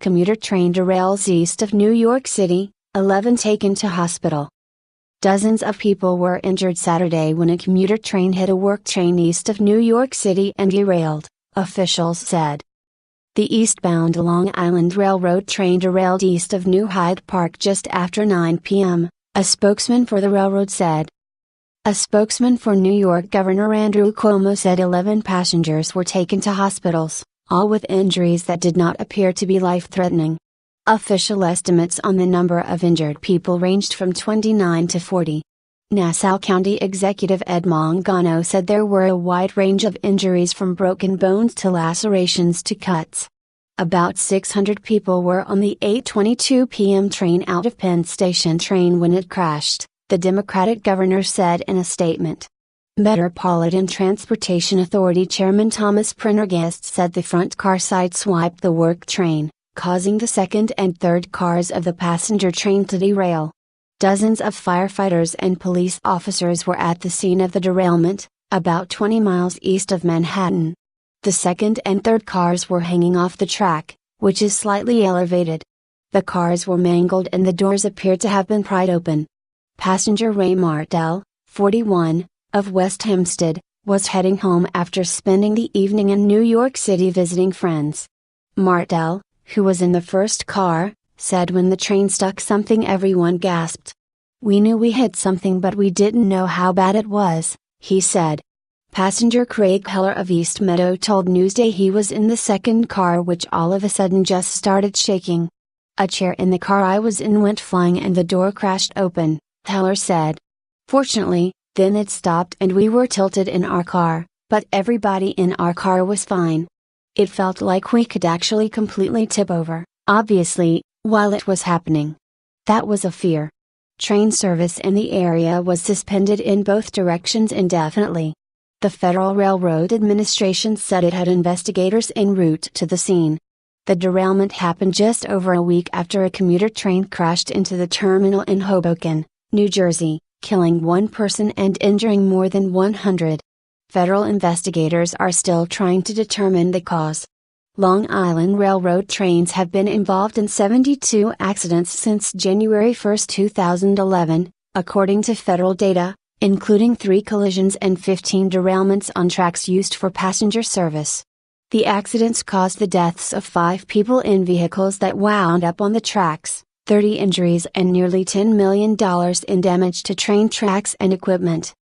commuter train derails east of New York City, 11 taken to hospital. Dozens of people were injured Saturday when a commuter train hit a work train east of New York City and derailed, officials said. The eastbound Long Island Railroad train derailed east of New Hyde Park just after 9 p.m., a spokesman for the railroad said. A spokesman for New York Governor Andrew Cuomo said 11 passengers were taken to hospitals, all with injuries that did not appear to be life-threatening. Official estimates on the number of injured people ranged from 29 to 40. Nassau County Executive Ed Mangano said there were a wide range of injuries from broken bones to lacerations to cuts. About 600 people were on the 8:22 p.m. train out of Penn Station train when it crashed, the Democratic governor said in a statement. Metropolitan Transportation Authority Chairman Thomas Prendergast said the front car sideswiped the work train, causing the second and third cars of the passenger train to derail. Dozens of firefighters and police officers were at the scene of the derailment, about 20 miles east of Manhattan. The second and third cars were hanging off the track, which is slightly elevated. The cars were mangled and the doors appeared to have been pried open. Passenger Ray Martell, 41, of West Hempstead, was heading home after spending the evening in New York City visiting friends. Martell, who was in the first car, said when the train struck something everyone gasped. "We knew we hit something but we didn't know how bad it was," he said. Passenger Craig Heller of East Meadow told Newsday he was in the second car which all of a sudden just started shaking. "A chair in the car I was in went flying and the door crashed open," Heller said. "Fortunately, then it stopped and we were tilted in our car, but everybody in our car was fine. It felt like we could actually completely tip over, obviously, while it was happening. That was a fear." Train service in the area was suspended in both directions indefinitely. The Federal Railroad Administration said it had investigators en route to the scene. The derailment happened just over a week after a commuter train crashed into the terminal in Hoboken, New Jersey, killing one person and injuring more than 100. Federal investigators are still trying to determine the cause. Long Island Railroad trains have been involved in 72 accidents since January 1, 2011, according to federal data, including 3 collisions and 15 derailments on tracks used for passenger service. The accidents caused the deaths of 5 people in vehicles that wound up on the tracks, 30 injuries and nearly $10 million in damage to train tracks and equipment.